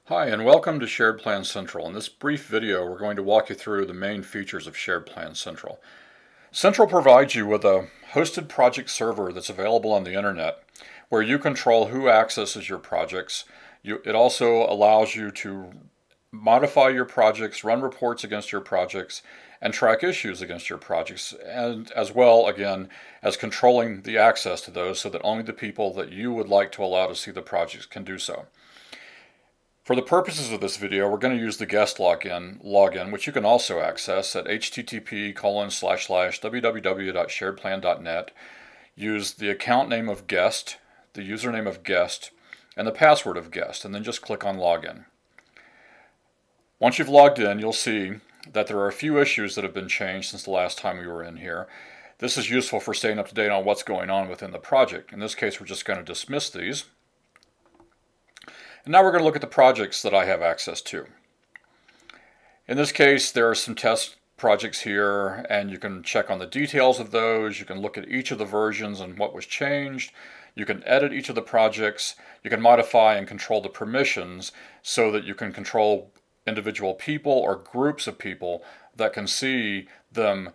Hi, and welcome to SharedPlan Central. In this brief video, we're going to walk you through the main features of SharedPlan Central. Central provides you with a hosted project server that's available on the internet, where you control who accesses your projects. It also allows you to modify your projects, run reports against your projects, and track issues against your projects, and as well, again, as controlling the access to those so that only the people that you would like to allow to see the projects can do so. For the purposes of this video, we're going to use the guest login, which you can also access at http://www.sharedplan.net. Use the account name of guest, the username of guest, and the password of guest, and then just click on login. Once you've logged in, you'll see that there are a few issues that have been changed since the last time we were in here. This is useful for staying up to date on what's going on within the project. In this case, we're just going to dismiss these. And now we're going to look at the projects that I have access to. In this case, there are some test projects here, and you can check on the details of those. You can look at each of the versions and what was changed. You can edit each of the projects. You can modify and control the permissions so that you can control individual people or groups of people that can see them,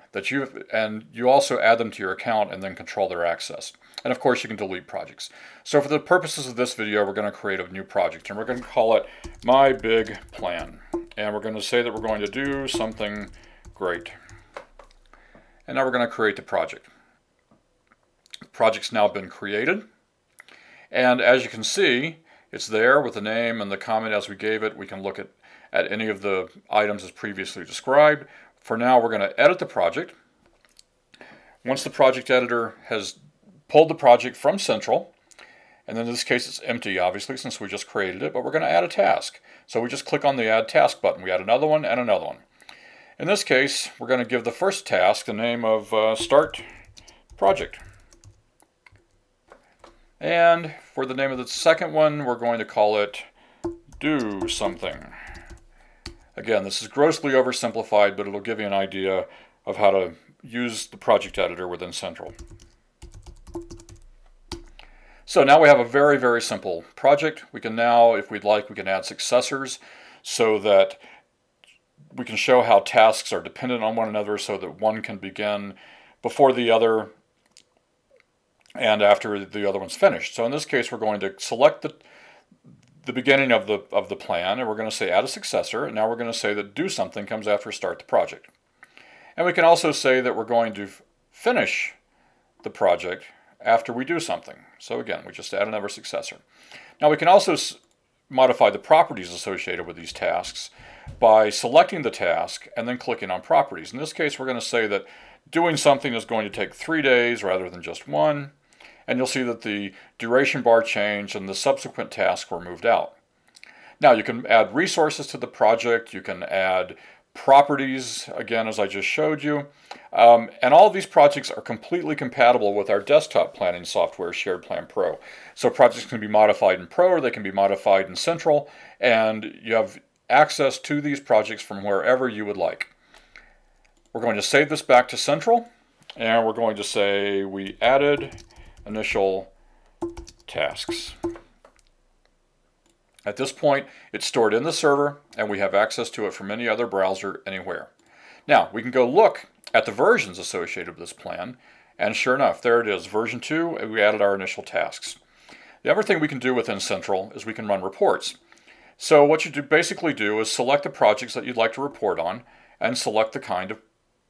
and you also add them to your account and then control their access. And of course you can delete projects. So for the purposes of this video, we're going to create a new project, and we're going to call it My Big Plan. And we're going to say that we're going to do something great. And now we're going to create the project. The project's now been created. And as you can see, it's there with the name and the comment as we gave it. We can look at any of the items as previously described. For now, we're going to edit the project. Once the project editor has pulled the project from Central, and then in this case it's empty obviously since we just created it, but we're going to add a task. So we just click on the Add Task button. We add another one and another one. In this case, we're going to give the first task the name of Start Project. And for the name of the second one, we're going to call it Do Something. Again, this is grossly oversimplified, but it'll give you an idea of how to use the project editor within Central. So now we have a very, very simple project. We can now, if we'd like, we can add successors so that we can show how tasks are dependent on one another so that one can begin before the other and after the other one's finished. So in this case, we're going to select the beginning of the plan, and we're going to say add a successor, and now we're going to say that do something comes after start the project. And we can also say that we're going to finish the project after we do something. So again, we just add another successor. Now we can also modify the properties associated with these tasks by selecting the task and then clicking on properties. In this case, we're going to say that doing something is going to take 3 days rather than just 1. And you'll see that the duration bar changed and the subsequent tasks were moved out. Now you can add resources to the project, you can add properties, again, as I just showed you. And all of these projects are completely compatible with our desktop planning software, SharedPlan Pro. So projects can be modified in Pro or they can be modified in Central, and you have access to these projects from wherever you would like. We're going to save this back to Central, and we're going to say we added initial tasks. At this point, it's stored in the server, and we have access to it from any other browser anywhere. Now, we can go look at the versions associated with this plan, and sure enough, there it is, version 2, and we added our initial tasks. The other thing we can do within Central is we can run reports. So what you basically do is select the projects that you'd like to report on, and select the kind of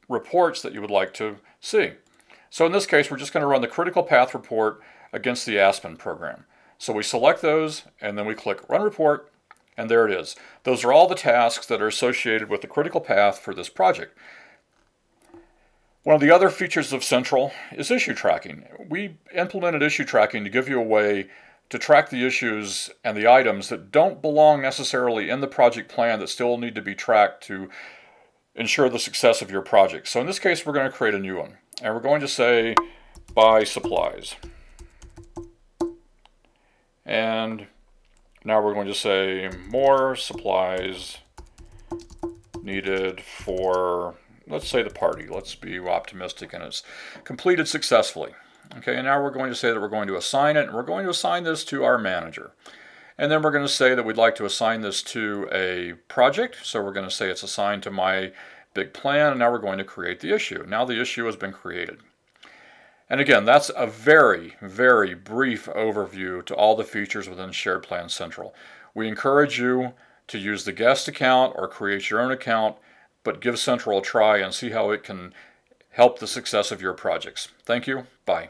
reports that you would like to see. So in this case, we're just going to run the critical path report against the Aspen program. So we select those, and then we click Run Report, and there it is. Those are all the tasks that are associated with the critical path for this project. One of the other features of Central is issue tracking. We implemented issue tracking to give you a way to track the issues and the items that don't belong necessarily in the project plan that still need to be tracked to ensure the success of your project. So in this case, we're going to create a new one. And we're going to say buy supplies. And now we're going to say more supplies needed for, let's say, the party. Let's be optimistic, and it's completed successfully. Okay, and now we're going to say that we're going to assign it, and we're going to assign this to our manager. And then we're going to say that we'd like to assign this to a project. So we're going to say it's assigned to my big plan, and now we're going to create the issue. Now the issue has been created. And again, that's a very, very brief overview to all the features within SharedPlan Central. We encourage you to use the guest account or create your own account, but give Central a try and see how it can help the success of your projects. Thank you. Bye.